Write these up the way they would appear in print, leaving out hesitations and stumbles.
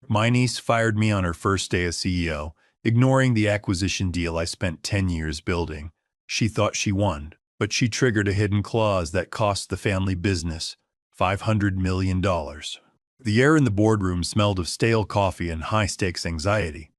My niece fired me on her first day as CEO, ignoring the acquisition deal I spent 10 years building. She thought she won, but she triggered a hidden clause that cost the family business $500 million. The air in the boardroom smelled of stale coffee and high-stakes anxiety.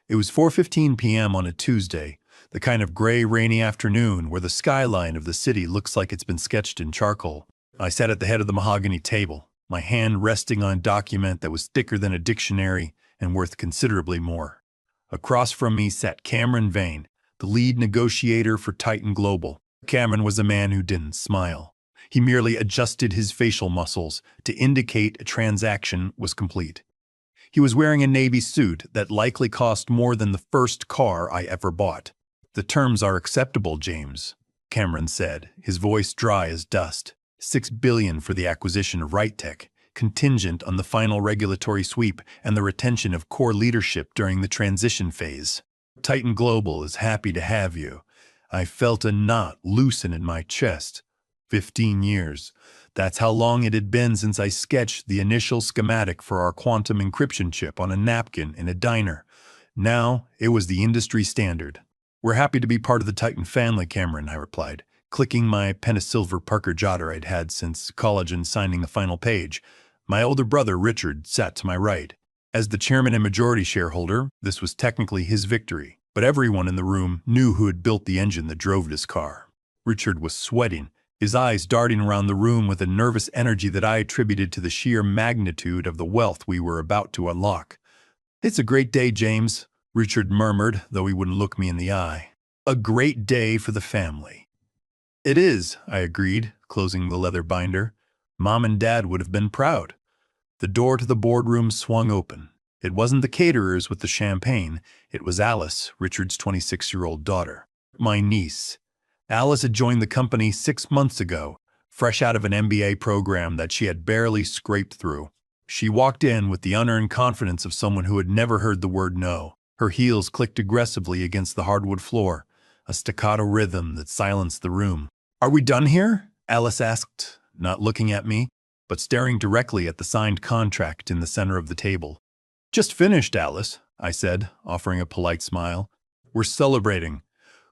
It was 4:15 p.m. on a Tuesday, the kind of gray, rainy afternoon where the skyline of the city looks like it's been sketched in charcoal. I sat at the head of the mahogany table, my hand resting on a document that was thicker than a dictionary and worth considerably more. Across from me sat Cameron Vane, the lead negotiator for Titan Global. Cameron was a man who didn't smile. He merely adjusted his facial muscles to indicate a transaction was complete. He was wearing a navy suit that likely cost more than the first car I ever bought. "The terms are acceptable, James," Cameron said, his voice dry as dust. $6 billion for the acquisition of RightTech, contingent on the final regulatory sweep and the retention of core leadership during the transition phase. Titan Global is happy to have you. I felt a knot loosen in my chest. 15 years. That's how long it had been since I sketched the initial schematic for our quantum encryption chip on a napkin in a diner. Now, it was the industry standard. "We're happy to be part of the Titan family, Cameron," I replied, clicking my pen a silver Parker jotter I'd had since college and signing the final page. My older brother, Richard, sat to my right. As the chairman and majority shareholder, this was technically his victory, but everyone in the room knew who had built the engine that drove this car. Richard was sweating, his eyes darting around the room with a nervous energy that I attributed to the sheer magnitude of the wealth we were about to unlock. "It's a great day, James," Richard murmured, though he wouldn't look me in the eye. "A great day for the family." "It is," I agreed, closing the leather binder. "Mom and Dad would have been proud." The door to the boardroom swung open. It wasn't the caterers with the champagne. It was Alice, Richard's 26-year-old daughter. My niece. Alice had joined the company 6 months ago, fresh out of an MBA program that she had barely scraped through. She walked in with the unearned confidence of someone who had never heard the word no. Her heels clicked aggressively against the hardwood floor, a staccato rhythm that silenced the room. "Are we done here?" Alice asked, not looking at me, but staring directly at the signed contract in the center of the table. "Just finished, Alice," I said, offering a polite smile. "We're celebrating."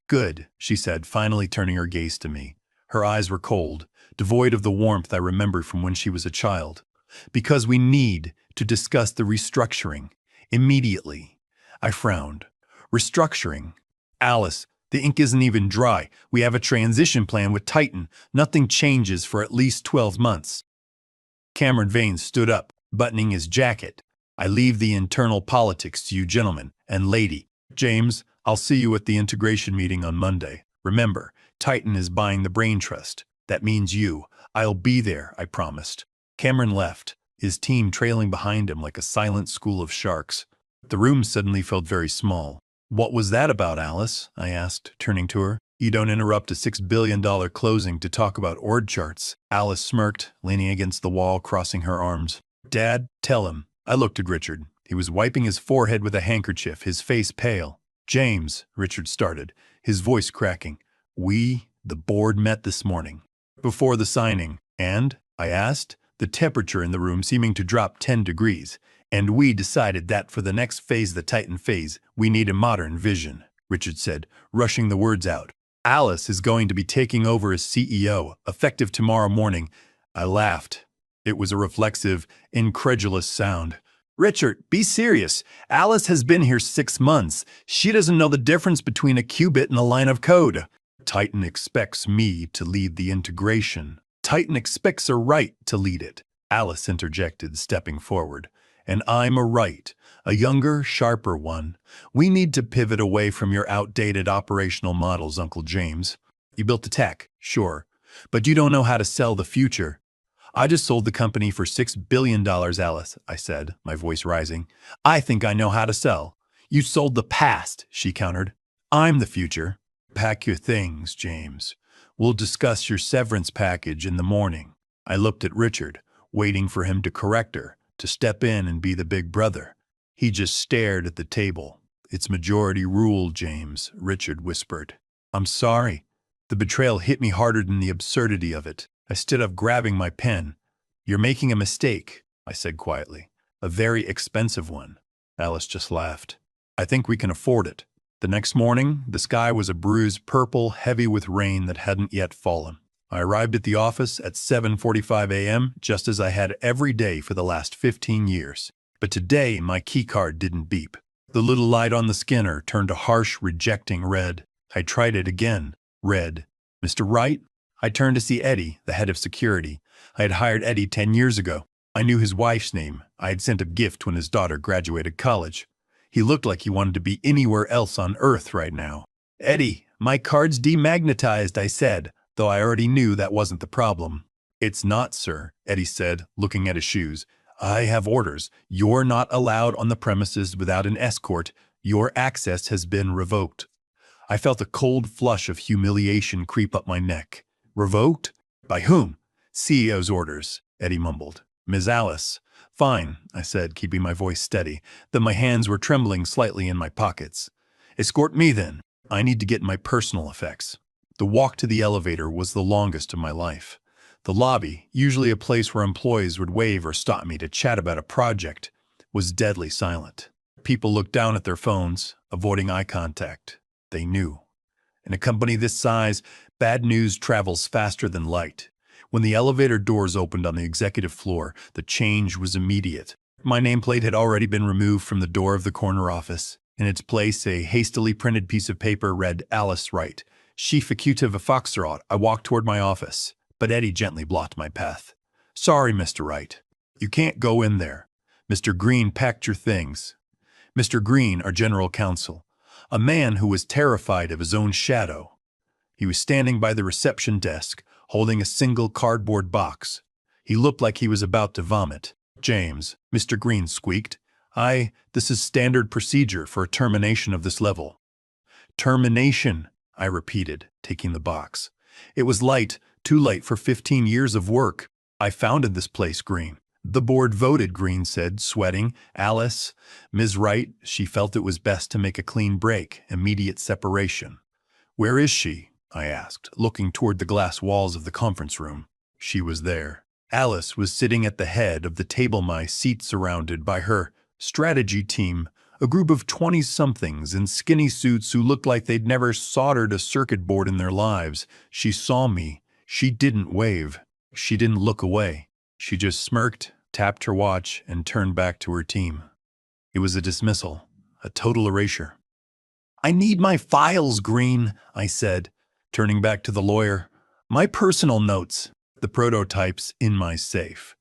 "Good," she said, finally turning her gaze to me. Her eyes were cold, devoid of the warmth I remembered from when she was a child. "Because we need to discuss the restructuring. Immediately." I frowned. "Restructuring? Alice, the ink isn't even dry. We have a transition plan with Titan. Nothing changes for at least 12 months. Cameron Vane stood up, buttoning his jacket. "I leave the internal politics to you gentlemen and lady. James, I'll see you at the integration meeting on Monday. Remember, Titan is buying the brain trust. That means you. I'll be there, I promised." Cameron left, his team trailing behind him like a silent school of sharks. The room suddenly felt very small. "What was that about, Alice?" I asked, turning to her. "You don't interrupt a $6 billion closing to talk about org charts." Alice smirked, leaning against the wall, crossing her arms. "Dad, tell him." I looked at Richard. He was wiping his forehead with a handkerchief, his face pale. "James," Richard started, his voice cracking. The board met this morning, before the signing, and," I asked, the temperature in the room seeming to drop 10 degrees, "and we decided that for the next phase, the Titan phase, we need a modern vision," Richard said, rushing the words out. "Alice is going to be taking over as CEO, effective tomorrow morning." I laughed. It was a reflexive, incredulous sound. "Richard, be serious. Alice has been here 6 months. She doesn't know the difference between a qubit and a line of code." "Titan expects me to lead the integration." "Titan expects a right to lead it," Alice interjected, stepping forward. "And I'm a right, a younger, sharper one. We need to pivot away from your outdated operational models, Uncle James. You built the tech, sure, but you don't know how to sell the future." "I just sold the company for $6 billion, Alice," I said, my voice rising. "I think I know how to sell." "You sold the past," she countered. "I'm the future." "Pack your things, James. We'll discuss your severance package in the morning." I looked at Richard, waiting for him to correct her, to step in and be the big brother. He just stared at the table. "It's majority rule, James," Richard whispered. "I'm sorry." The betrayal hit me harder than the absurdity of it. I stood up, grabbing my pen. "You're making a mistake," I said quietly. A very expensive one. Alice just laughed. I think we can afford it. The next morning, the sky was a bruised purple, heavy with rain that hadn't yet fallen. I arrived at the office at 7:45 a.m., just as I had every day for the last 15 years. But today, my keycard didn't beep. The little light on the scanner turned a harsh, rejecting red. I tried it again. Red. Mr. Wright? I turned to see Eddie, the head of security. I had hired Eddie 10 years ago. I knew his wife's name. I had sent a gift when his daughter graduated college. He looked like he wanted to be anywhere else on Earth right now. Eddie, my card's demagnetized, I said, though I already knew that wasn't the problem. It's not, sir, Eddie said, looking at his shoes. I have orders. You're not allowed on the premises without an escort. Your access has been revoked. I felt a cold flush of humiliation creep up my neck. Revoked? By whom? CEO's orders, Eddie mumbled. Ms. Alice. Fine, I said, keeping my voice steady, though my hands were trembling slightly in my pockets. Escort me then. I need to get my personal effects. The walk to the elevator was the longest of my life. The lobby, usually a place where employees would wave or stop me to chat about a project, was deadly silent. People looked down at their phones, avoiding eye contact. They knew. In a company this size, bad news travels faster than light. When the elevator doors opened on the executive floor, the change was immediate. My nameplate had already been removed from the door of the corner office. In its place, a hastily printed piece of paper read Alice Wright. Chief Executive of Foxtrot. I walked toward my office, but Eddie gently blocked my path. Sorry, Mr. Wright. You can't go in there. Mr. Green packed your things. Mr. Green, our general counsel, a man who was terrified of his own shadow. He was standing by the reception desk, holding a single cardboard box. He looked like he was about to vomit. James, Mr. Green squeaked. This is standard procedure for a termination of this level. Termination, I repeated, taking the box. It was light, too late for 15 years of work. I founded this place, Green. The board voted, Green said, sweating. Alice, Ms. Wright, she felt it was best to make a clean break, immediate separation. Where is she? I asked, looking toward the glass walls of the conference room. She was there. Alice was sitting at the head of the table, my seat surrounded by her strategy team, a group of 20-somethings in skinny suits who looked like they'd never soldered a circuit board in their lives. She saw me. She didn't wave. She didn't look away. She just smirked, tapped her watch, and turned back to her team. It was a dismissal, a total erasure. I need my files, Green, I said, turning back to the lawyer. My personal notes, the prototypes in my safe.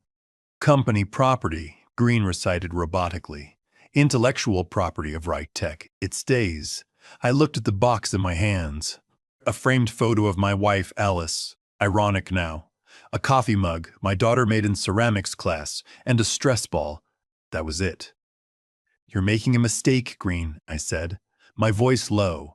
Company property, Green recited robotically. Intellectual property of Wright Tech. It stays. I looked at the box in my hands. A framed photo of my wife, Alice. Ironic now. A coffee mug my daughter made in ceramics class, and a stress ball. That was it. You're making a mistake, Green, I said, my voice low.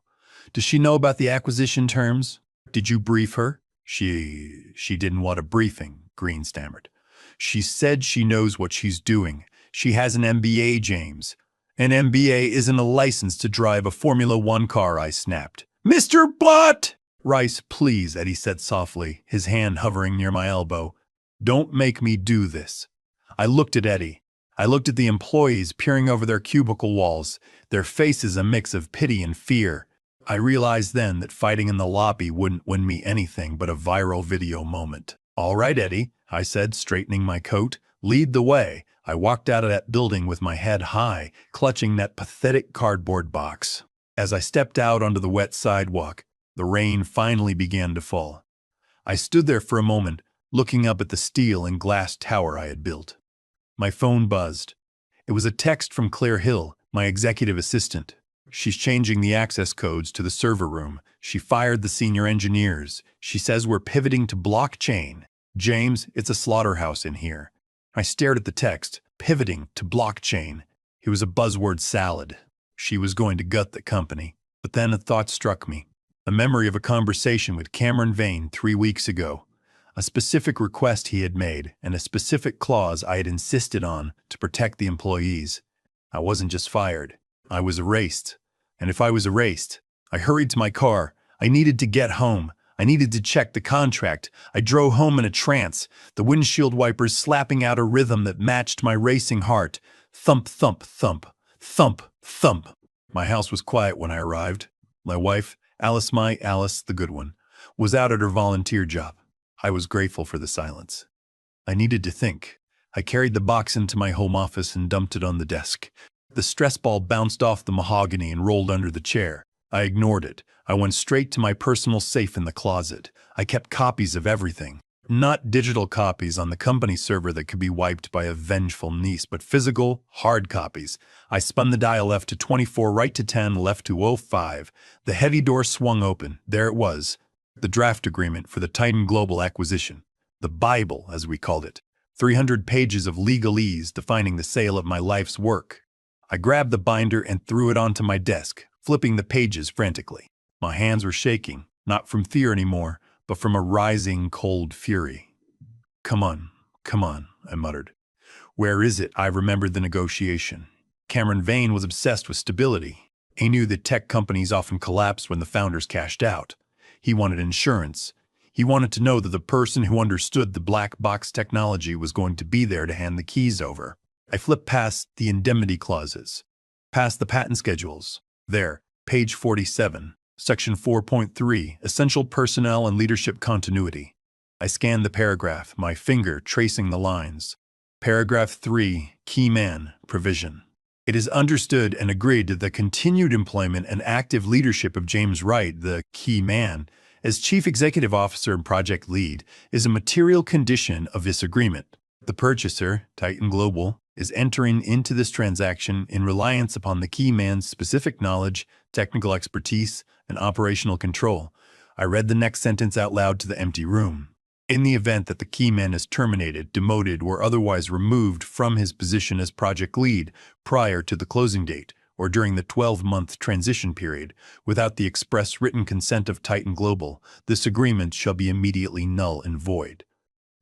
Does she know about the acquisition terms? Did you brief her? She didn't want a briefing, Green stammered. She said she knows what she's doing. She has an MBA, James. An MBA isn't a license to drive a Formula One car, I snapped. Mr. Bott! Rice, please, Eddie said softly, his hand hovering near my elbow. Don't make me do this. I looked at Eddie. I looked at the employees peering over their cubicle walls, their faces a mix of pity and fear. I realized then that fighting in the lobby wouldn't win me anything but a viral video moment. All right, Eddie, I said, straightening my coat. Lead the way. I walked out of that building with my head high, clutching that pathetic cardboard box. As I stepped out onto the wet sidewalk, the rain finally began to fall. I stood there for a moment, looking up at the steel and glass tower I had built. My phone buzzed. It was a text from Claire Hill, my executive assistant. She's changing the access codes to the server room. She fired the senior engineers. She says we're pivoting to blockchain. James, it's a slaughterhouse in here. I stared at the text, pivoting to blockchain. It was a buzzword salad. She was going to gut the company. But then a thought struck me. A memory of a conversation with Cameron Vane 3 weeks ago. A specific request he had made and a specific clause I had insisted on to protect the employees. I wasn't just fired. I was erased. And if I was erased, I hurried to my car. I needed to get home. I needed to check the contract. I drove home in a trance, the windshield wipers slapping out a rhythm that matched my racing heart. Thump, thump, thump, thump, thump. My house was quiet when I arrived. My wife, Alice the good one, was out at her volunteer job. I was grateful for the silence. I needed to think. I carried the box into my home office and dumped it on the desk. The stress ball bounced off the mahogany and rolled under the chair. I ignored it. I went straight to my personal safe in the closet. I kept copies of everything. Not digital copies on the company server that could be wiped by a vengeful niece, but physical, hard copies. I spun the dial left to 24, right to 10, left to 05. The heavy door swung open. There it was. The draft agreement for the Titan Global acquisition. The Bible, as we called it. 300 pages of legalese defining the sale of my life's work. I grabbed the binder and threw it onto my desk, flipping the pages frantically. My hands were shaking, not from fear anymore, but from a rising cold fury. Come on, I muttered. Where is it? I remembered the negotiation. Cameron Vane was obsessed with stability. He knew that tech companies often collapsed when the founders cashed out. He wanted insurance. He wanted to know that the person who understood the black box technology was going to be there to hand the keys over. I flipped past the indemnity clauses, past the patent schedules. There, page 47. Section 4.3, Essential Personnel and Leadership Continuity. I scanned the paragraph, my finger tracing the lines. Paragraph 3, Key Man, Provision. It is understood and agreed that the continued employment and active leadership of James Wright, the Key Man, as Chief Executive Officer and Project Lead, is a material condition of this agreement. The purchaser, Titan Global, is entering into this transaction in reliance upon the Key Man's specific knowledge, technical expertise, and operational control. I read the next sentence out loud to the empty room. In the event that the Key Man is terminated, demoted, or otherwise removed from his position as project lead prior to the closing date, or during the 12-month transition period, without the express written consent of Titan Global, this agreement shall be immediately null and void.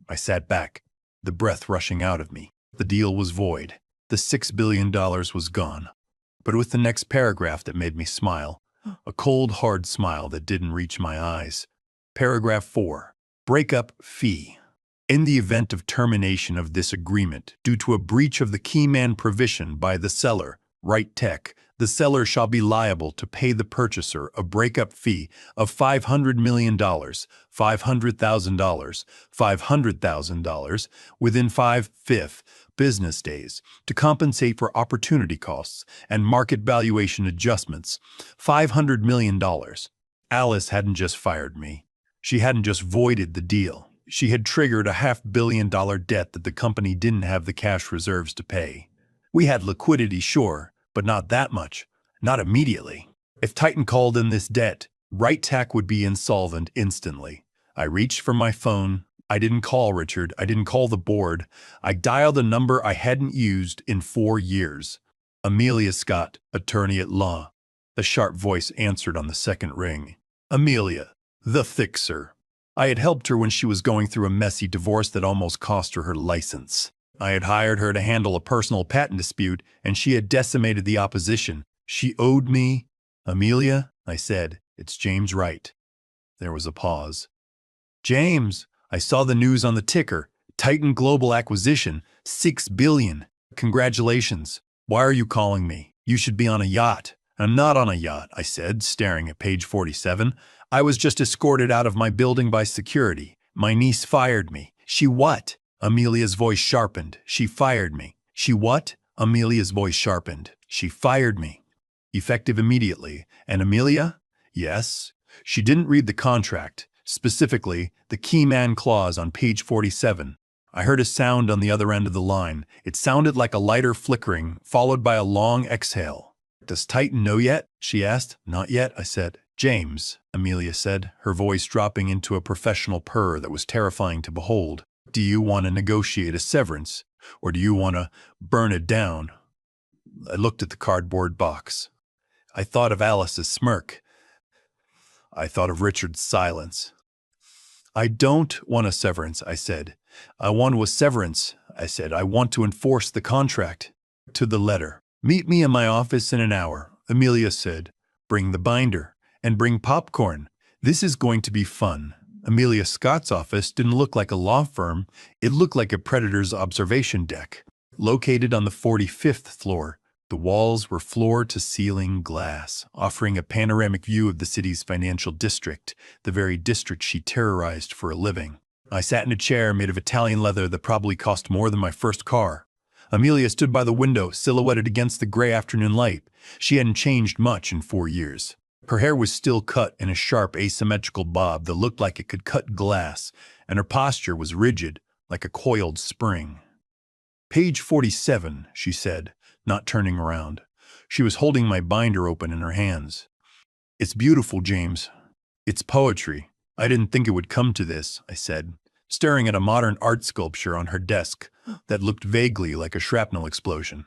I sat back, the breath rushing out of me. The deal was void. The $6 billion was gone. But with the next paragraph that made me smile, a cold, hard smile that didn't reach my eyes. Paragraph 4. Breakup fee. In the event of termination of this agreement due to a breach of the Key Man provision by the seller, Wright Tech, the seller shall be liable to pay the purchaser a breakup fee of $500 million, $500,000, $500,000 within 5 business days to compensate for opportunity costs and market valuation adjustments. $500 million. Alice hadn't just fired me. She hadn't just voided the deal. She had triggered a $500 million debt that the company didn't have the cash reserves to pay. We had liquidity, sure, but not that much. Not immediately. If Titan called in this debt, Wright Tech would be insolvent instantly. I reached for my phone. I didn't call Richard. I didn't call the board. I dialed a number I hadn't used in 4 years. Amelia Scott, attorney at law. The sharp voice answered on the second ring. Amelia, the fixer. I had helped her when she was going through a messy divorce that almost cost her her license. I had hired her to handle a personal patent dispute, and she had decimated the opposition. She owed me. Amelia, I said, it's James Wright. There was a pause. James, I saw the news on the ticker. Titan Global acquisition, $6 billion. Congratulations. Why are you calling me? You should be on a yacht. I'm not on a yacht, I said, staring at page 47. I was just escorted out of my building by security. My niece fired me. She what? Amelia's voice sharpened. She fired me. She what? Amelia's voice sharpened. She fired me. Effective immediately. And Amelia? Yes. She didn't read the contract, specifically the Key Man clause on page 47. I heard a sound on the other end of the line. It sounded like a lighter flickering, followed by a long exhale. Does Titan know yet? She asked. Not yet, I said. James, Amelia said, her voice dropping into a professional purr that was terrifying to behold. Do you want to negotiate a severance, or do you want to burn it down? I looked at the cardboard box. I thought of Alice's smirk. I thought of Richard's silence. I don't want a severance, I said. I want a severance, I said. I want to enforce the contract. To the letter. Meet me in my office in an hour, Amelia said. Bring the binder, and bring popcorn. This is going to be fun. Amelia Scott's office didn't look like a law firm. It looked like a predator's observation deck. Located on the 45th floor, the walls were floor-to-ceiling glass, offering a panoramic view of the city's financial district, the very district she terrorized for a living. I sat in a chair made of Italian leather that probably cost more than my first car. Amelia stood by the window, silhouetted against the gray afternoon light. She hadn't changed much in 4 years. Her hair was still cut in a sharp, asymmetrical bob that looked like it could cut glass, and her posture was rigid, like a coiled spring. "Page 47, she said, not turning around. She was holding my binder open in her hands. "It's beautiful, James. It's poetry. I didn't think it would come to this," I said, staring at a modern art sculpture on her desk that looked vaguely like a shrapnel explosion.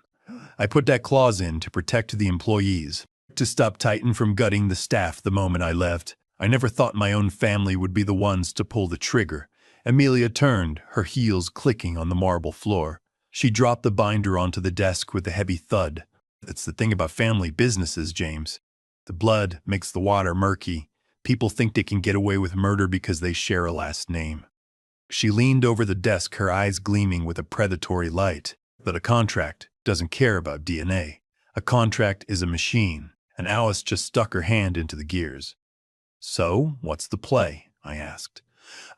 "I put that clause in to protect the employees, to stop Titan from gutting the staff the moment I left. I never thought my own family would be the ones to pull the trigger." Amelia turned, her heels clicking on the marble floor. She dropped the binder onto the desk with a heavy thud. "That's the thing about family businesses, James. The blood makes the water murky. People think they can get away with murder because they share a last name." She leaned over the desk, her eyes gleaming with a predatory light. "But a contract doesn't care about DNA. A contract is a machine," and Alice just stuck her hand into the gears. "So, what's the play?" I asked.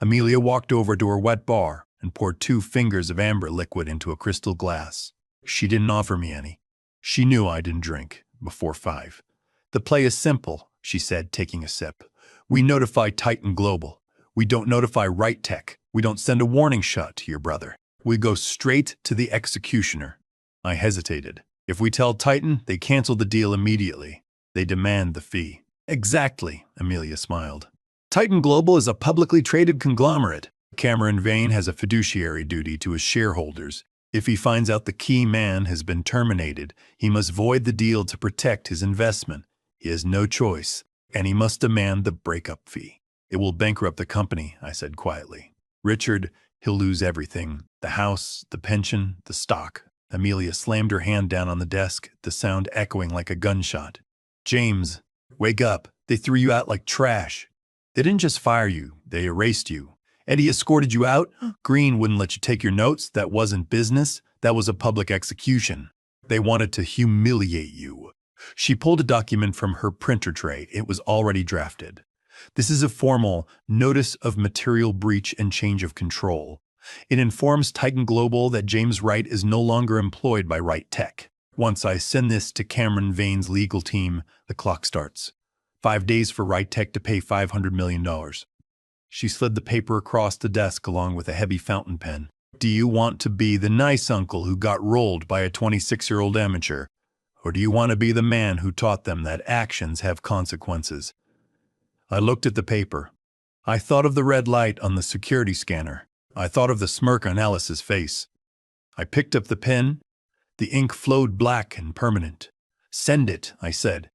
Amelia walked over to her wet bar and poured 2 fingers of amber liquid into a crystal glass. She didn't offer me any. She knew I didn't drink before 5. "The play is simple," she said, taking a sip. "We notify Titan Global. We don't notify Right Tech. We don't send a warning shot to your brother. We go straight to the executioner." I hesitated. "If we tell Titan, they cancel the deal immediately. They demand the fee." "Exactly," Amelia smiled. "Titan Global is a publicly traded conglomerate. Cameron Vane has a fiduciary duty to his shareholders. If he finds out the key man has been terminated, he must void the deal to protect his investment. He has no choice, and he must demand the breakup fee." "It will bankrupt the company," I said quietly. "Richard, he'll lose everything. The house, the pension, the stock." Amelia slammed her hand down on the desk, the sound echoing like a gunshot. "James, wake up. They threw you out like trash. They didn't just fire you, they erased you. Eddie escorted you out. Green wouldn't let you take your notes. That wasn't business. That was a public execution. They wanted to humiliate you." She pulled a document from her printer tray. It was already drafted. "This is a formal notice of material breach and change of control. It informs Titan Global that James Wright is no longer employed by Right Tech. Once I send this to Cameron Vane's legal team, the clock starts. 5 days for Right Tech to pay $500 million. She slid the paper across the desk along with a heavy fountain pen. "Do you want to be the nice uncle who got rolled by a 26-year-old amateur? Or do you want to be the man who taught them that actions have consequences?" I looked at the paper. I thought of the red light on the security scanner. I thought of the smirk on Alice's face. I picked up the pen. The ink flowed black and permanent. "Send it," I said.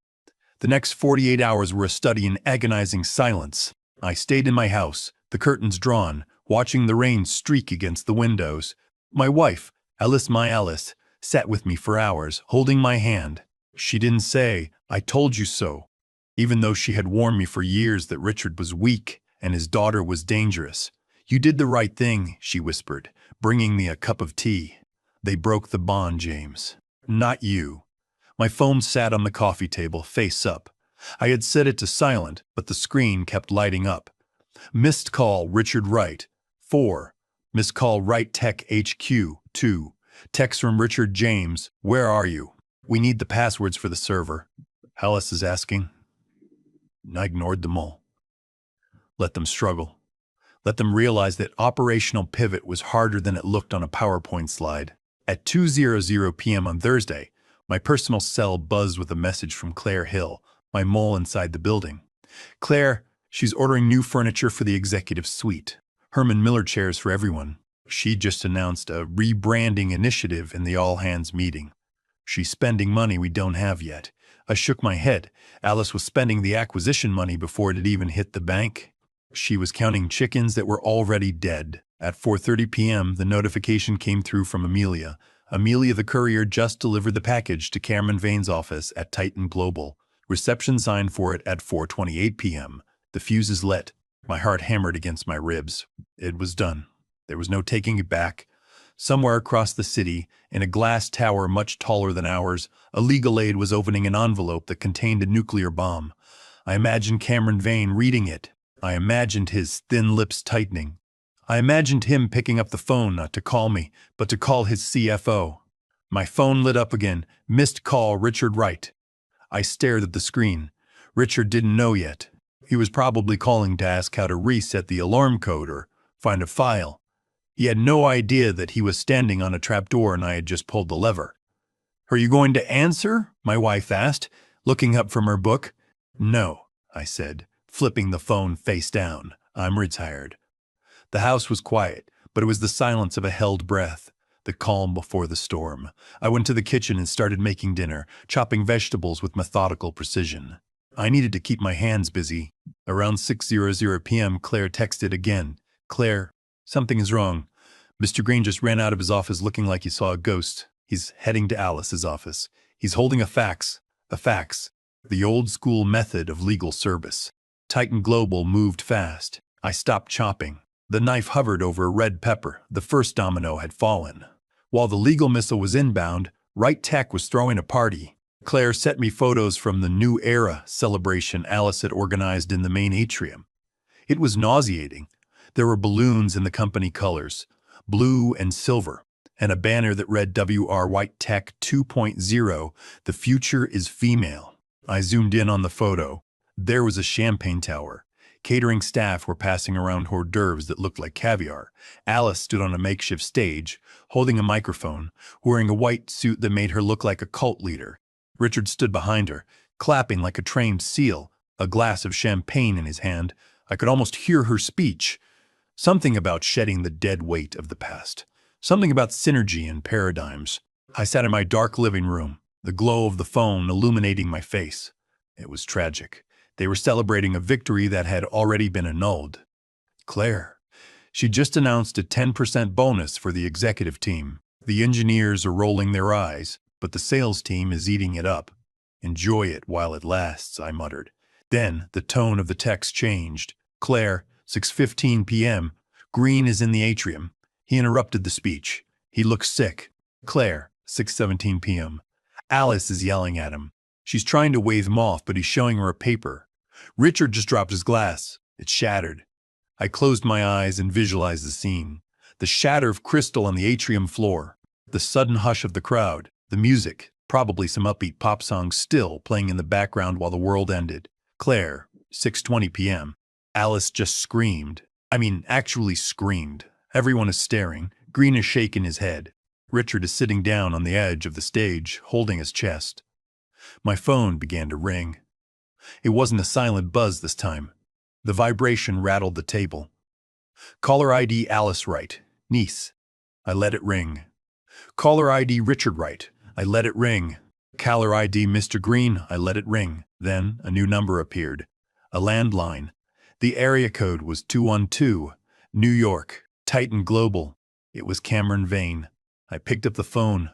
The next 48 hours were a study in agonizing silence. I stayed in my house, the curtains drawn, watching the rain streak against the windows. My wife, Alice, sat with me for hours, holding my hand. She didn't say, "I told you so," even though she had warned me for years that Richard was weak and his daughter was dangerous. "You did the right thing," she whispered, bringing me a cup of tea. "They broke the bond, James. Not you." My phone sat on the coffee table, face up. I had set it to silent, but the screen kept lighting up. "Missed call, Richard Wright. 4. Missed call, Wright Tech HQ. 2. Text from Richard James. Where are you? We need the passwords for the server." Alice is asking. I ignored them all. Let them struggle. Let them realize that operational pivot was harder than it looked on a PowerPoint slide. At 2:00 p.m. on Thursday, my personal cell buzzed with a message from Claire Hill, my mole inside the building. "Claire, she's ordering new furniture for the executive suite. Herman Miller chairs for everyone. She just announced a rebranding initiative in the all-hands meeting. She's spending money we don't have yet." I shook my head. Alice was spending the acquisition money before it had even hit the bank. She was counting chickens that were already dead. At 4:30 p.m., the notification came through from Amelia. Amelia the courier just delivered the package to Cameron Vane's office at Titan Global. Reception signed for it at 4:28 p.m. The fuse is lit. My heart hammered against my ribs. It was done. There was no taking it back. Somewhere across the city, in a glass tower much taller than ours, a legal aid was opening an envelope that contained a nuclear bomb. I imagined Cameron Vane reading it. I imagined his thin lips tightening. I imagined him picking up the phone not to call me, but to call his CFO. My phone lit up again. Missed call, Richard Wright. I stared at the screen. Richard didn't know yet. He was probably calling to ask how to reset the alarm code or find a file. He had no idea that he was standing on a trapdoor and I had just pulled the lever. "Are you going to answer?" my wife asked, looking up from her book. "No," I said, flipping the phone face down. "I'm retired." The house was quiet, but it was the silence of a held breath, the calm before the storm. I went to the kitchen and started making dinner, chopping vegetables with methodical precision. I needed to keep my hands busy. Around 6:00 p.m., Claire texted again. "Claire, something is wrong. Mr. Green just ran out of his office looking like he saw a ghost. He's heading to Alice's office. He's holding a fax. A fax. The old-school method of legal service." Titan Global moved fast. I stopped chopping. The knife hovered over a red pepper. The first domino had fallen. While the legal missile was inbound, Right Tech was throwing a party. Claire sent me photos from the New Era celebration Alice had organized in the main atrium. It was nauseating. There were balloons in the company colors, blue and silver, and a banner that read WR White Tech 2.0, "The future is female." I zoomed in on the photo. There was a champagne tower. Catering staff were passing around hors d'oeuvres that looked like caviar. Alice stood on a makeshift stage, holding a microphone, wearing a white suit that made her look like a cult leader. Richard stood behind her, clapping like a trained seal, a glass of champagne in his hand. I could almost hear her speech. Something about shedding the dead weight of the past. Something about synergy and paradigms. I sat in my dark living room, the glow of the phone illuminating my face. It was tragic. They were celebrating a victory that had already been annulled. Claire. She just announced a 10% bonus for the executive team. The engineers are rolling their eyes, but the sales team is eating it up. "Enjoy it while it lasts," I muttered. Then the tone of the text changed. "Claire, 6:15 p.m. Green is in the atrium." He interrupted the speech. He looked sick. "Claire, 6:17 p.m. Alice is yelling at him. She's trying to wave him off, but he's showing her a paper. Richard just dropped his glass. It shattered." I closed my eyes and visualized the scene. The shatter of crystal on the atrium floor. The sudden hush of the crowd. The music, probably some upbeat pop songs still playing in the background while the world ended. "Claire, 6:20 p.m. Alice just screamed. Actually screamed. Everyone is staring. Green is shaking his head. Richard is sitting down on the edge of the stage, holding his chest. My phone began to ring. It wasn't a silent buzz this time. The vibration rattled the table. Caller ID Alice Wright, niece. I let it ring. Caller ID Richard Wright. I let it ring. Caller ID Mr. Green. I let it ring. Then a new number appeared. A landline. The area code was 212. New York. Titan Global. It was Cameron Vane. I picked up the phone.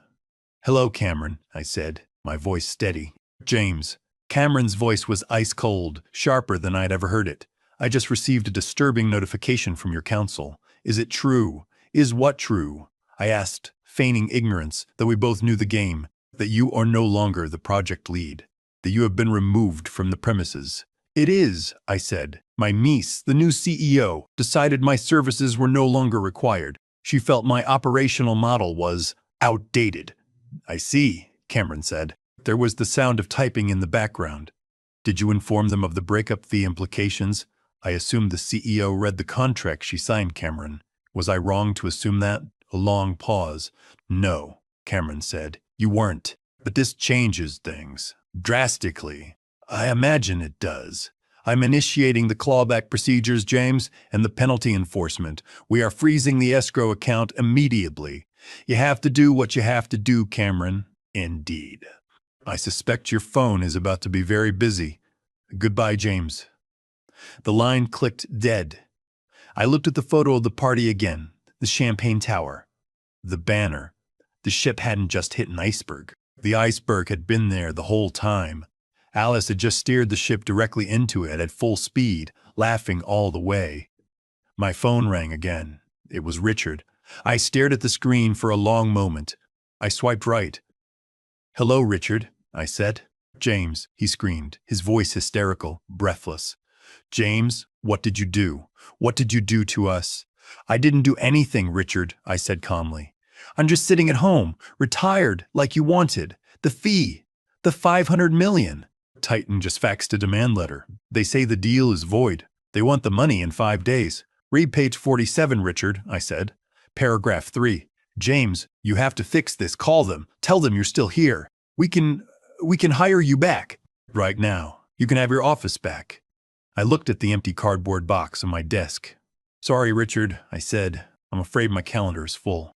"Hello, Cameron," I said, my voice steady. "James." Cameron's voice was ice cold, sharper than I'd ever heard it. "I just received a disturbing notification from your counsel. Is it true?" "Is what true?" I asked, feigning ignorance, though we both knew the game. "That you are no longer the project lead. That you have been removed from the premises." "It is," I said. "My niece, the new CEO, decided my services were no longer required. She felt my operational model was outdated." "I see," Cameron said. There was the sound of typing in the background. "Did you inform them of the breakup fee implications?" "I assumed the CEO read the contract she signed, Cameron. Was I wrong to assume that?" A long pause. "No," Cameron said. "You weren't. But this changes things. Drastically. I imagine it does. I'm initiating the clawback procedures, James, and the penalty enforcement. We are freezing the escrow account immediately. You have to do what you have to do, Cameron." "Indeed." "I suspect your phone is about to be very busy. Goodbye, James." The line clicked dead. I looked at the photo of the party again. The champagne tower. The banner. The ship hadn't just hit an iceberg. The iceberg had been there the whole time. Alice had just steered the ship directly into it at full speed, laughing all the way. My phone rang again. It was Richard. I stared at the screen for a long moment. I swiped right. "Hello, Richard," I said. "James," he screamed, his voice hysterical, breathless. "James, what did you do? What did you do to us?" "I didn't do anything, Richard," I said calmly. "I'm just sitting at home, retired, like you wanted. The fee, the 500 million. Titan just faxed a demand letter. They say the deal is void. They want the money in 5 days. Read page 47, Richard," I said. Paragraph 3. "James, you have to fix this. Call them. Tell them you're still here. We can hire you back. Right now. You can have your office back." I looked at the empty cardboard box on my desk. "Sorry, Richard," I said. "I'm afraid my calendar is full."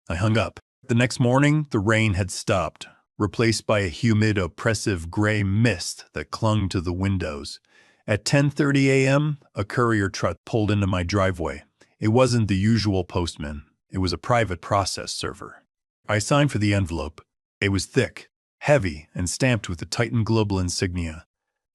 I hung up. The next morning, the rain had stopped, replaced by a humid, oppressive gray mist that clung to the windows. At 10:30 a.m., a courier truck pulled into my driveway. It wasn't the usual postman. It was a private process server. I signed for the envelope. It was thick, heavy, and stamped with the Titan Global insignia.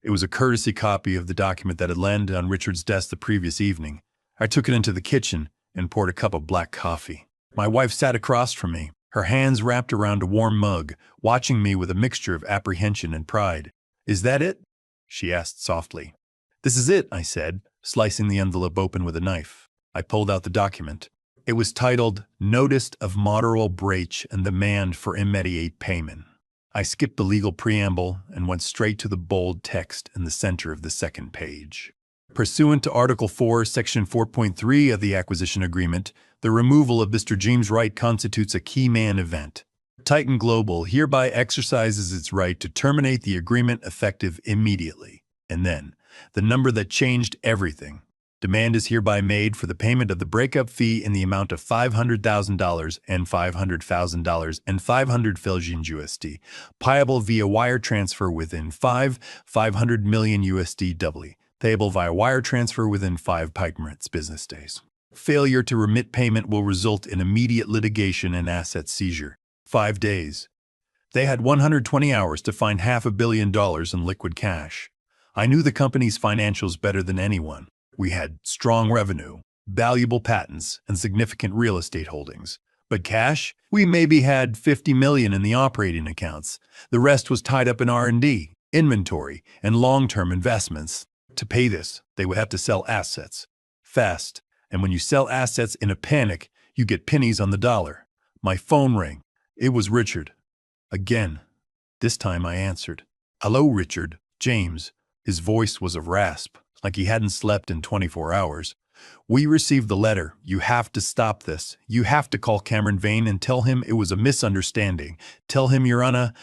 It was a courtesy copy of the document that had landed on Richard's desk the previous evening. I took it into the kitchen and poured a cup of black coffee. My wife sat across from me, her hands wrapped around a warm mug, watching me with a mixture of apprehension and pride. "Is that it?" she asked softly. "This is it," I said, slicing the envelope open with a knife. I pulled out the document. It was titled, "Notice of Moderal Breach and Demand for Immediate Payment." I skipped the legal preamble and went straight to the bold text in the center of the second page. Pursuant to Article 4, Section 4.3 of the Acquisition Agreement, the removal of Mr. James Wright constitutes a key man event. Titan Global hereby exercises its right to terminate the agreement effective immediately. And then, the number that changed everything. Demand is hereby made for the payment of the breakup fee in the amount of $500,000 and $500,000 and 500 Felgian USD, payable via wire transfer within 500 million USD doubly, payable via wire transfer within 5 Pikemerits business days. Failure to remit payment will result in immediate litigation and asset seizure. 5 days. They had 120 hours to find $500 million in liquid cash. I knew the company's financials better than anyone. We had strong revenue, valuable patents, and significant real estate holdings. But cash? We maybe had $50 million in the operating accounts. The rest was tied up in R&D, inventory, and long-term investments. To pay this, they would have to sell assets. Fast. And when you sell assets in a panic, you get pennies on the dollar. My phone rang. It was Richard. Again. This time I answered. "Hello, Richard. James." His voice was a rasp, like he hadn't slept in 24 hours. "We received the letter. You have to stop this. You have to call Cameron Vane and tell him it was a misunderstanding. Tell him you're on a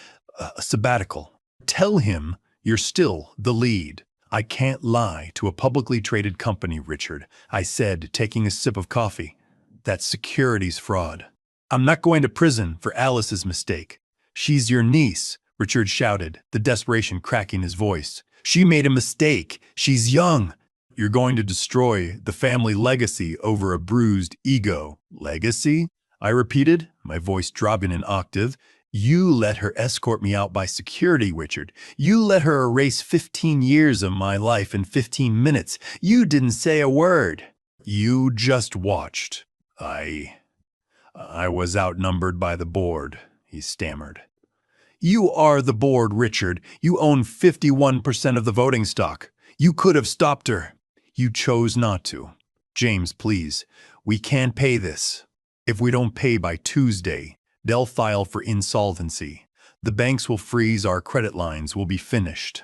sabbatical. Tell him you're still the lead." "I can't lie to a publicly traded company, Richard," I said, taking a sip of coffee. "That's securities fraud. I'm not going to prison for Alice's mistake." "She's your niece," Richard shouted, the desperation cracking his voice. "She made a mistake. She's young." "You're going to destroy the family legacy over a bruised ego." "Legacy?" I repeated, my voice dropping an octave. "You let her escort me out by security, Richard. You let her erase 15 years of my life in 15 minutes. You didn't say a word. You just watched." I was outnumbered by the board," he stammered. "You are the board, Richard. You own 51% of the voting stock. You could have stopped her. You chose not to. James, please, we can't pay this. If we don't pay by Tuesday, they'll file for insolvency. The banks will freeze, our credit lines will be finished.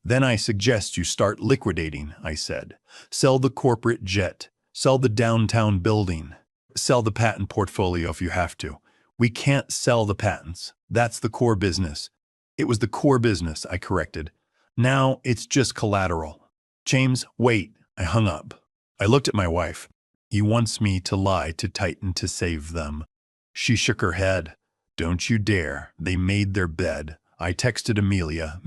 Then I suggest you start liquidating," I said. "Sell the corporate jet. Sell the downtown building. Sell the patent portfolio if you have to." "We can't sell the patents. That's the core business." "It was the core business," I corrected. "Now it's just collateral." "James, wait." I hung up. I looked at my wife. "He wants me to lie to Titan to save them." She shook her head. "Don't you dare. They made their bed." I texted Amelia.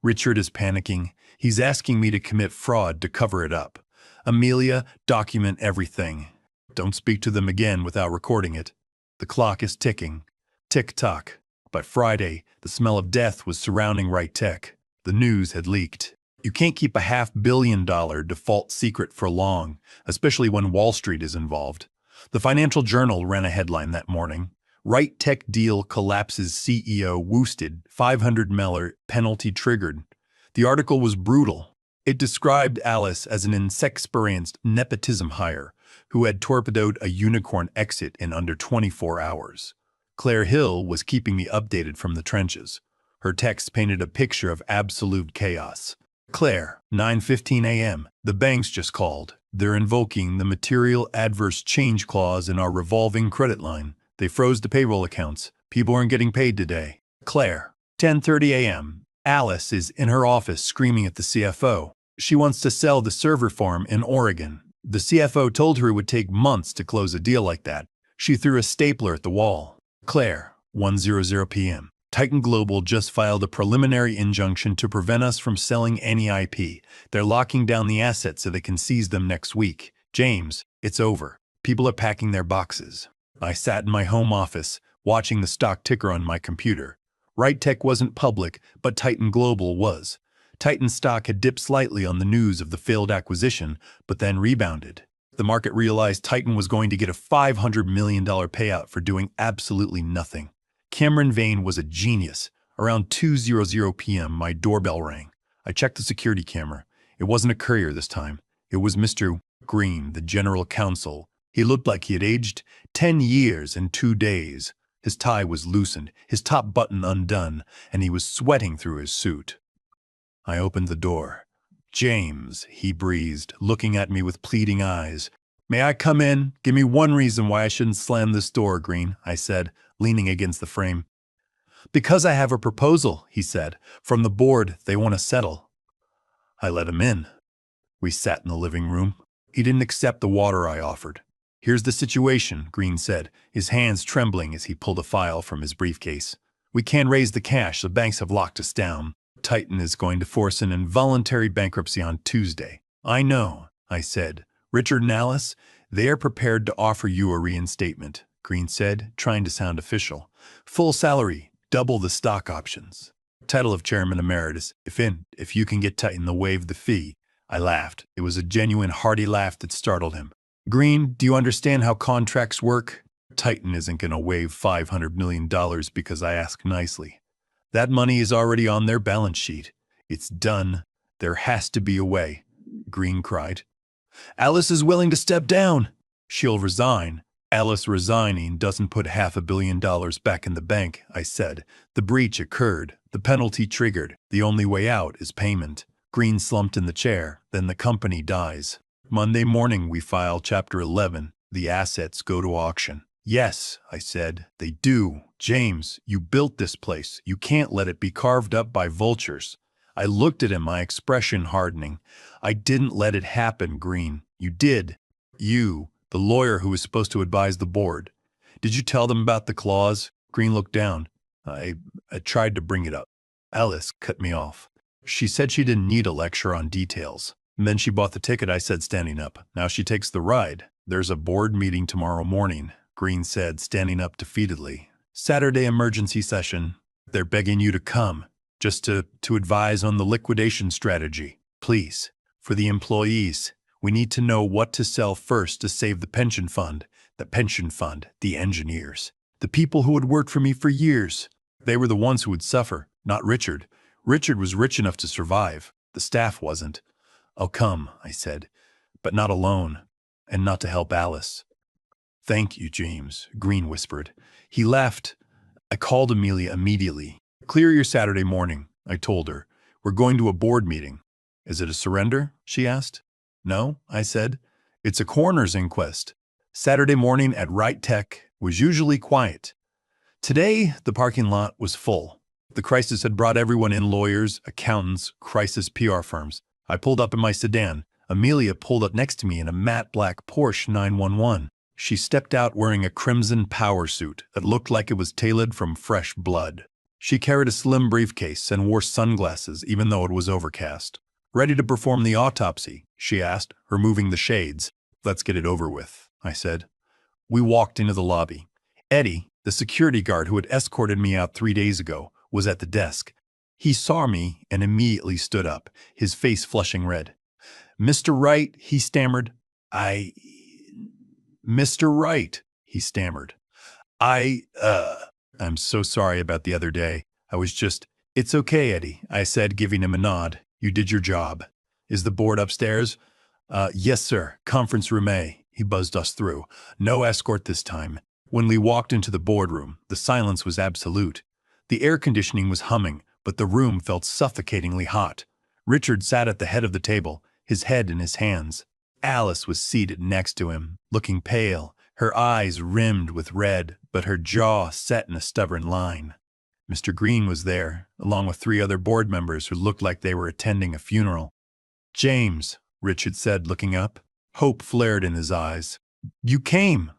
Richard is panicking. He's asking me to commit fraud to cover it up. Amelia, document everything. Don't speak to them again without recording it. The clock is ticking. Tick-tock. By Friday, the smell of death was surrounding Right Tech. The news had leaked. You can't keep a $500 million default secret for long, especially when Wall Street is involved. The Financial Journal ran a headline that morning. Right tech deal collapses, CEO woosted, 500 Meller penalty triggered. The article was brutal. It described Alice as an inexperienced nepotism hire who had torpedoed a unicorn exit in under 24 hours. Claire Hill was keeping me updated from the trenches. Her text painted a picture of absolute chaos. Claire, 9:15 a.m. The banks just called. They're invoking the material adverse change clause in our revolving credit line. They froze the payroll accounts. People aren't getting paid today. Claire, 10:30 a.m. Alice is in her office screaming at the CFO. She wants to sell the server farm in Oregon. The CFO told her it would take months to close a deal like that. She threw a stapler at the wall. Claire, 1:00 p.m. Titan Global just filed a preliminary injunction to prevent us from selling any IP. They're locking down the assets so they can seize them next week. James, it's over. People are packing their boxes. I sat in my home office, watching the stock ticker on my computer. Right Tech wasn't public, but Titan Global was. Titan stock had dipped slightly on the news of the failed acquisition, but then rebounded. The market realized Titan was going to get a $500 million payout for doing absolutely nothing. Cameron Vane was a genius. Around 2:00 p.m., my doorbell rang. I checked the security camera. It wasn't a courier this time. It was Mr. Green, the general counsel. He looked like he had aged 10 years in 2 days. His tie was loosened, his top button undone, and he was sweating through his suit. I opened the door. "James," he breathed, looking at me with pleading eyes. "May I come in? Give me one reason why I shouldn't slam this door, Green," I said, leaning against the frame. "Because I have a proposal," he said. "From the board, they want to settle." I let him in. We sat in the living room. He didn't accept the water I offered. "Here's the situation," Green said, his hands trembling as he pulled a file from his briefcase. "We can't raise the cash. The banks have locked us down. Titan is going to force an involuntary bankruptcy on Tuesday." "I know," I said. "Richard and Alice, they are prepared to offer you a reinstatement," Green said, trying to sound official. "Full salary, double the stock options. Title of Chairman Emeritus, if you can get Titan to waive the fee." I laughed. It was a genuine hearty laugh that startled him. "Green, do you understand how contracts work? Titan isn't going to waive $500 million because I ask nicely. That money is already on their balance sheet. It's done. There has to be a way," Green cried. "Alice is willing to step down." "She'll resign." "Alice resigning doesn't put $500 million back in the bank," I said. "The breach occurred. The penalty triggered. The only way out is payment." Green slumped in the chair. "Then the company dies. Monday morning we file Chapter 11. The assets go to auction." "Yes," I said, "they do. James, you built this place. You can't let it be carved up by vultures." I looked at him, my expression hardening. "I didn't let it happen, Green. You did. You, the lawyer who was supposed to advise the board. Did you tell them about the clause?" Green looked down. I tried to bring it up. Alice cut me off. She said she didn't need a lecture on details. And then she bought the ticket, I said, standing up. "Now she takes the ride. There's a board meeting tomorrow morning," Green said, standing up defeatedly. "Saturday emergency session. They're begging you to come, just to advise on the liquidation strategy. Please, for the employees. We need to know what to sell first to save the pension fund, the engineers, the people who had worked for me for years. They were the ones who would suffer, not Richard. Richard was rich enough to survive. The staff wasn't." "I'll come," I said, "but not alone, and not to help Alice." "Thank you, James," Green whispered. He left. I called Amelia immediately. "Clear your Saturday morning," I told her. "We're going to a board meeting." "Is it a surrender?" she asked. "No," I said. "It's a coroner's inquest." Saturday morning at Right Tech was usually quiet. Today, the parking lot was full. The crisis had brought everyone in: lawyers, accountants, crisis PR firms. I pulled up in my sedan. Amelia pulled up next to me in a matte black Porsche 911. She stepped out wearing a crimson power suit that looked like it was tailored from fresh blood. She carried a slim briefcase and wore sunglasses even though it was overcast. "Ready to perform the autopsy?" she asked, removing the shades. "Let's get it over with," I said. We walked into the lobby. Eddie, the security guard who had escorted me out 3 days ago, was at the desk. He saw me and immediately stood up, his face flushing red. "Mr. Wright," he stammered, Mr. Wright, he stammered. I'm so sorry about the other day. It's okay, Eddie, I said, giving him a nod. You did your job. Is the board upstairs? Yes, sir. Conference room A. He buzzed us through. No escort this time. When we walked into the boardroom, the silence was absolute. The air conditioning was humming, but the room felt suffocatingly hot. Richard sat at the head of the table, his head in his hands. Alice was seated next to him, looking pale, her eyes rimmed with red, but her jaw set in a stubborn line. Mr. Green was there, along with 3 other board members who looked like they were attending a funeral. James, Richard said, looking up. Hope flared in his eyes. You came.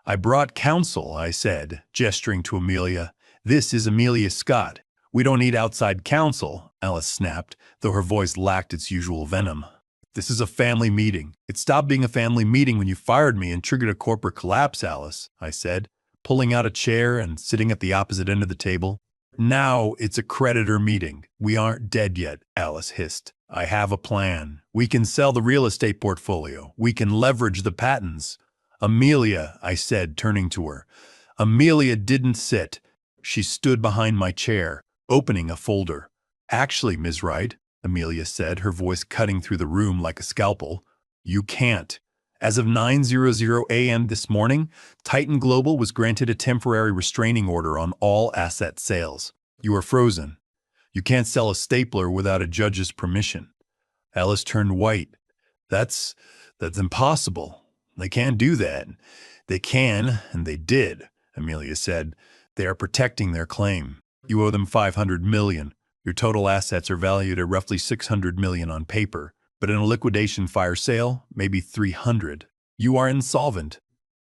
I brought counsel, I said, gesturing to Amelia. This is Amelia Scott. We don't need outside counsel, Alice snapped, though her voice lacked its usual venom. This is a family meeting. It stopped being a family meeting when you fired me and triggered a corporate collapse, Alice, I said, pulling out a chair and sitting at the opposite end of the table. Now it's a creditor meeting. We aren't dead yet, Alice hissed. I have a plan. We can sell the real estate portfolio. We can leverage the patents. Amelia, I said, turning to her. Amelia didn't sit. She stood behind my chair, opening a folder. Actually, Ms. Wright, Amelia said, her voice cutting through the room like a scalpel, you can't. As of 9:00 a.m. this morning, Titan Global was granted a temporary restraining order on all asset sales. You are frozen. You can't sell a stapler without a judge's permission. Alice turned white. That's impossible. They can't do that. They can, and they did, Amelia said. They are protecting their claim. You owe them $500 million. Your total assets are valued at roughly $600 million on paper, but in a liquidation fire sale, maybe $300. You are insolvent.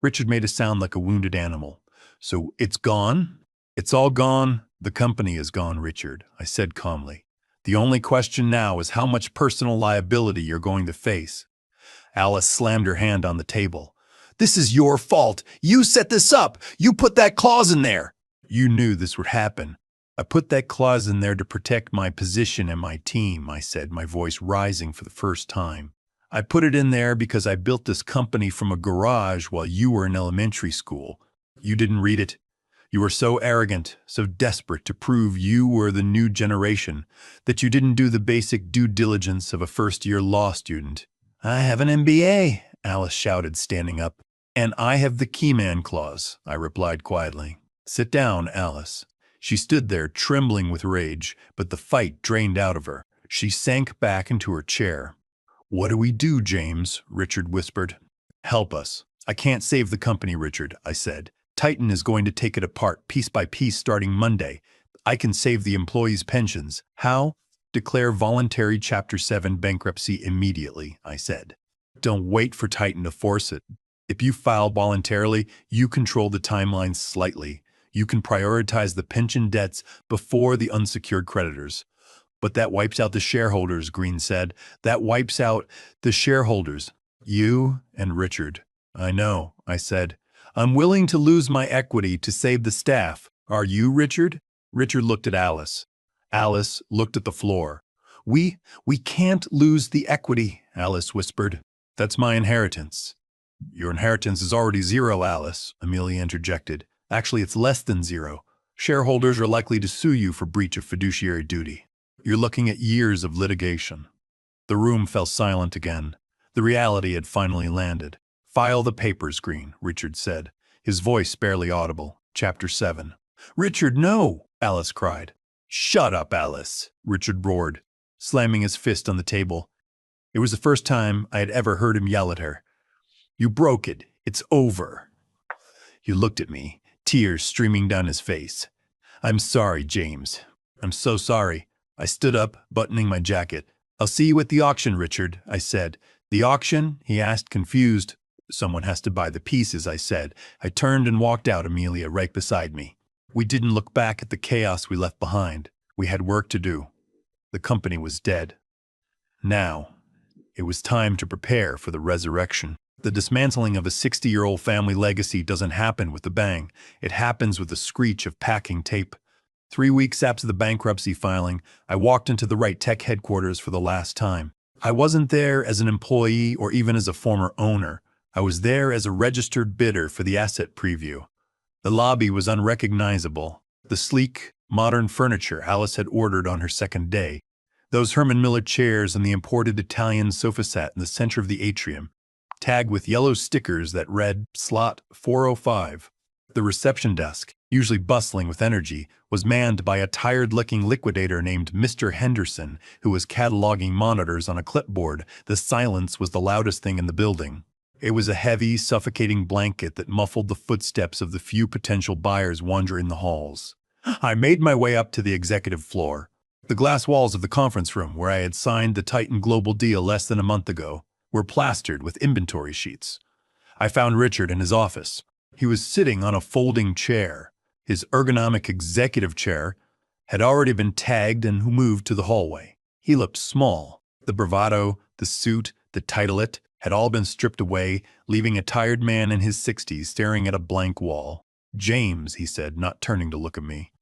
Richard made a sound like a wounded animal. So it's gone? It's all gone. The company is gone, Richard, I said calmly. The only question now is how much personal liability you're going to face. Alice slammed her hand on the table. This is your fault. You set this up. You put that clause in there. You knew this would happen. I put that clause in there to protect my position and my team, I said, my voice rising for the first time. I put it in there because I built this company from a garage while you were in elementary school. You didn't read it. You were so arrogant, so desperate to prove you were the new generation, that you didn't do the basic due diligence of a first-year law student. I have an MBA, Alice shouted, standing up. And I have the keyman clause, I replied quietly. Sit down, Alice. She stood there, trembling with rage, but the fight drained out of her. She sank back into her chair. What do we do, James? Richard whispered. Help us. I can't save the company, Richard, I said. Titan is going to take it apart piece by piece starting Monday. I can save the employees' pensions. How? Declare voluntary Chapter 7 bankruptcy immediately, I said. Don't wait for Titan to force it. If you file voluntarily, you control the timeline slightly. You can prioritize the pension debts before the unsecured creditors. But that wipes out the shareholders, Green said. That wipes out the shareholders. You and Richard. I know, I said. I'm willing to lose my equity to save the staff. Are you, Richard? Richard looked at Alice. Alice looked at the floor. We can't lose the equity, Alice whispered. That's my inheritance. Your inheritance is already zero, Alice, Amelia interjected. Actually, it's less than zero. Shareholders are likely to sue you for breach of fiduciary duty. You're looking at years of litigation. The room fell silent again. The reality had finally landed. File the papers, Green, Richard said, his voice barely audible. Chapter 7. Richard, no, Alice cried. Shut up, Alice, Richard roared, slamming his fist on the table. It was the first time I had ever heard him yell at her. You broke it. It's over. He looked at me, tears streaming down his face. I'm sorry, James. I'm so sorry. I stood up, buttoning my jacket. I'll see you at the auction, Richard, I said. The auction? He asked, confused. Someone has to buy the pieces, I said. I turned and walked out, Amelia right beside me. We didn't look back at the chaos we left behind. We had work to do. The company was dead. Now, it was time to prepare for the resurrection. The dismantling of a 60-year-old family legacy doesn't happen with a bang. It happens with the screech of packing tape. 3 weeks after the bankruptcy filing, I walked into the Wright Tech headquarters for the last time. I wasn't there as an employee or even as a former owner. I was there as a registered bidder for the asset preview. The lobby was unrecognizable. The sleek, modern furniture Alice had ordered on her second day, those Herman Miller chairs and the imported Italian sofa set in the center of the atrium, tagged with yellow stickers that read Slot 405. The reception desk, usually bustling with energy, was manned by a tired-looking liquidator named Mr. Henderson, who was cataloging monitors on a clipboard. The silence was the loudest thing in the building. It was a heavy, suffocating blanket that muffled the footsteps of the few potential buyers wandering the halls. I made my way up to the executive floor. The glass walls of the conference room, where I had signed the Titan Global deal less than a month ago, were plastered with inventory sheets. I found Richard in his office. He was sitting on a folding chair. His ergonomic executive chair had already been tagged and moved to the hallway. He looked small. The bravado, the suit, the titlelet had all been stripped away, leaving a tired man in his 60s staring at a blank wall. "James," he said, not turning to look at me.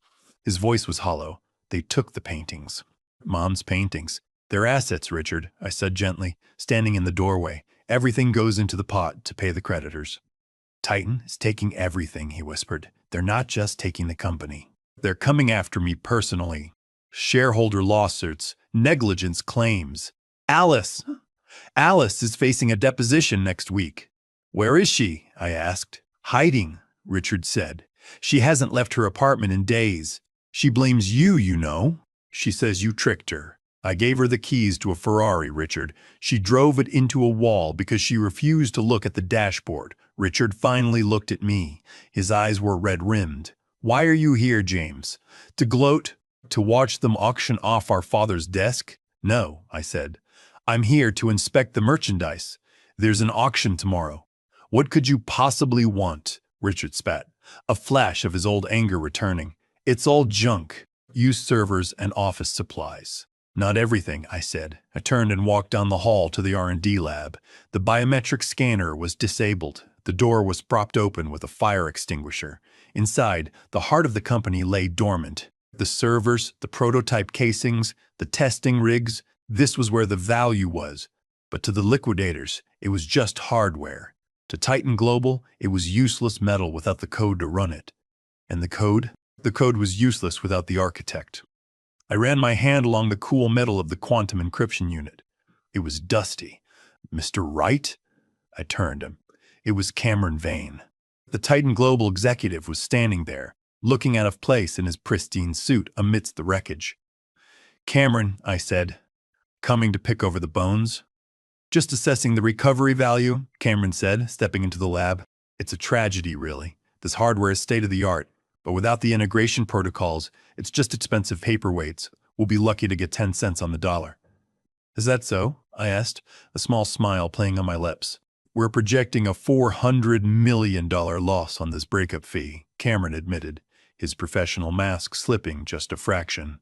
His voice was hollow. "They took the paintings." "Mom's paintings. They're assets, Richard," I said gently, standing in the doorway. "Everything goes into the pot to pay the creditors." "Titan is taking everything," he whispered. "They're not just taking the company. They're coming after me personally. Shareholder lawsuits, negligence claims. Alice is facing a deposition next week." "Where is she?" I asked. "Hiding," Richard said. "She hasn't left her apartment in days. She blames you, you know. She says you tricked her." I gave her the keys to a Ferrari, Richard. She drove it into a wall because she refused to look at the dashboard. Richard finally looked at me. His eyes were red-rimmed. "Why are you here, James? To gloat? To watch them auction off our father's desk?" "No," I said. "I'm here to inspect the merchandise. There's an auction tomorrow." "What could you possibly want?" Richard spat, a flash of his old anger returning. "It's all junk. Used servers and office supplies." "Not everything," I said. I turned and walked down the hall to the R&D lab. The biometric scanner was disabled. The door was propped open with a fire extinguisher. Inside, the heart of the company lay dormant. The servers, the prototype casings, the testing rigs, this was where the value was. But to the liquidators, it was just hardware. To Titan Global, it was useless metal without the code to run it. And the code? The code was useless without the architect. I ran my hand along the cool metal of the quantum encryption unit. It was dusty. "Mr. Wright?" I turned him. It was Cameron Vane. The Titan Global executive was standing there, looking out of place in his pristine suit amidst the wreckage. "Cameron," I said, "coming to pick over the bones?" "Just assessing the recovery value," Cameron said, stepping into the lab. "It's a tragedy, really. This hardware is state-of-the-art, but without the integration protocols, it's just expensive paperweights. We'll be lucky to get 10 cents on the dollar." "Is that so?" I asked, a small smile playing on my lips. "We're projecting a $400 million loss on this breakup fee," Cameron admitted, his professional mask slipping just a fraction.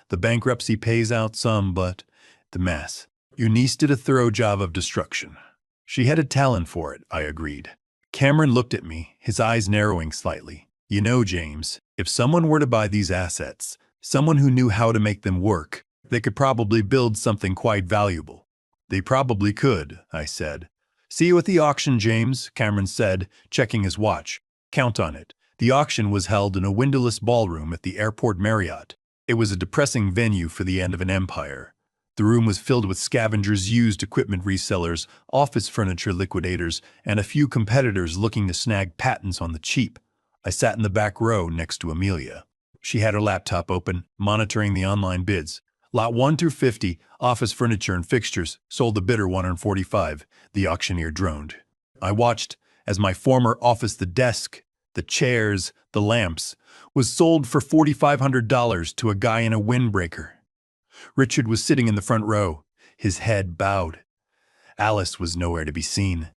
"The bankruptcy pays out some, but the mess. Eunice did a thorough job of destruction." "She had a talent for it," I agreed. Cameron looked at me, his eyes narrowing slightly. "You know, James, if someone were to buy these assets, someone who knew how to make them work, they could probably build something quite valuable." "They probably could," I said. "See you at the auction, James," Cameron said, checking his watch. "Count on it." The auction was held in a windowless ballroom at the airport Marriott. It was a depressing venue for the end of an empire. The room was filled with scavengers, used equipment resellers, office furniture liquidators, and a few competitors looking to snag patents on the cheap. I sat in the back row next to Amelia. She had her laptop open, monitoring the online bids. Lot 1 through 50, office furniture and fixtures, sold the bidder 145. The auctioneer droned. I watched as my former office, the desk, the chairs, the lamps, was sold for $4,500 to a guy in a windbreaker. Richard was sitting in the front row, his head bowed. Alice was nowhere to be seen.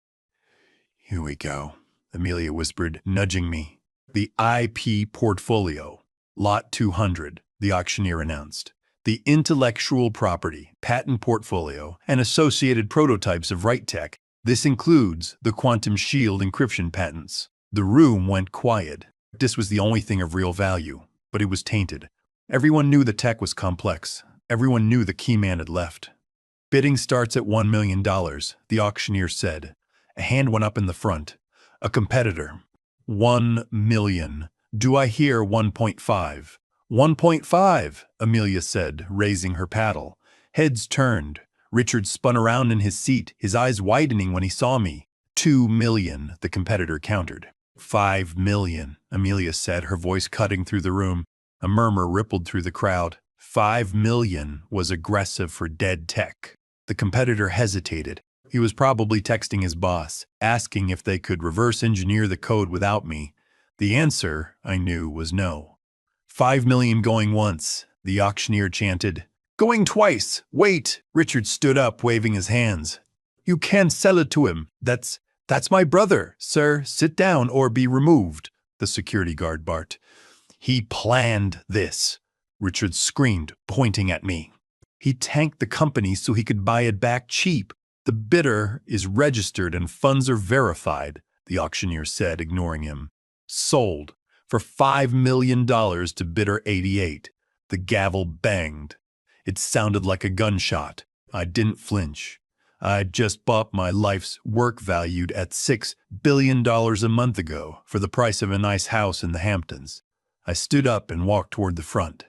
"Here we go," Amelia whispered, nudging me. "The IP portfolio. Lot 200, the auctioneer announced. The intellectual property, patent portfolio, and associated prototypes of Wright Tech. This includes the quantum shield encryption patents." The room went quiet. This was the only thing of real value, but it was tainted. Everyone knew the tech was complex. Everyone knew the key man had left. "Bidding starts at $1 million, the auctioneer said. A hand went up in the front. A competitor. 1 million. Do I hear 1.5? 1.5, Amelia said, raising her paddle. Heads turned. Richard spun around in his seat, his eyes widening when he saw me. 2 million, the competitor countered. 5 million, Amelia said, her voice cutting through the room. A murmur rippled through the crowd. 5 million was aggressive for dead tech. The competitor hesitated. He was probably texting his boss, asking if they could reverse engineer the code without me. The answer, I knew, was no. 5 million going once, the auctioneer chanted. Going twice! Wait! Richard stood up, waving his hands. You can't sell it to him. That's my brother. Sir, sit down or be removed, the security guard barked. He planned this, Richard screamed, pointing at me. He tanked the company so he could buy it back cheap. The bidder is registered and funds are verified, the auctioneer said, ignoring him. Sold for $5 million to bidder 88. The gavel banged. It sounded like a gunshot. I didn't flinch. I'd just bought my life's work valued at $6 billion a month ago for the price of a nice house in the Hamptons. I stood up and walked toward the front.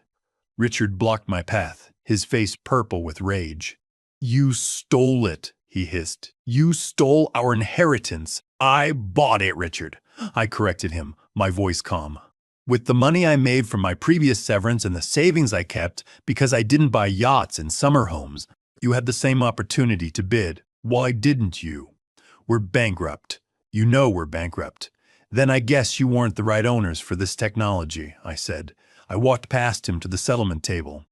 Richard blocked my path, his face purple with rage. You stole it, he hissed. You stole our inheritance. I bought it, Richard. I corrected him, my voice calm. With the money I made from my previous severance and the savings I kept because I didn't buy yachts and summer homes, you had the same opportunity to bid. Why didn't you? We're bankrupt. You know we're bankrupt. Then I guess you weren't the right owners for this technology, I said. I walked past him to the settlement table.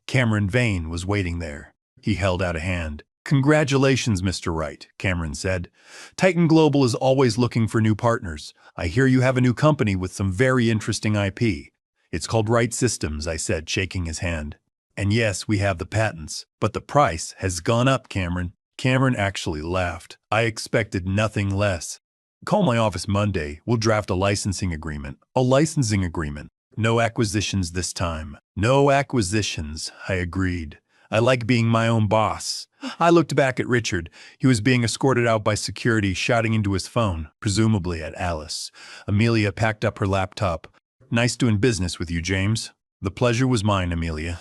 Cameron Vane was waiting there. He held out a hand. Congratulations, Mr. Wright, Cameron said. Titan Global is always looking for new partners. I hear you have a new company with some very interesting IP. It's called Wright Systems, I said, shaking his hand. And yes, we have the patents, but the price has gone up, Cameron. Cameron actually laughed. I expected nothing less. Call my office Monday. We'll draft a licensing agreement. A licensing agreement. No acquisitions this time. No acquisitions, I agreed. I like being my own boss. I looked back at Richard. He was being escorted out by security, shouting into his phone, presumably at Alice. Amelia packed up her laptop. Nice doing business with you, James. The pleasure was mine, Amelia.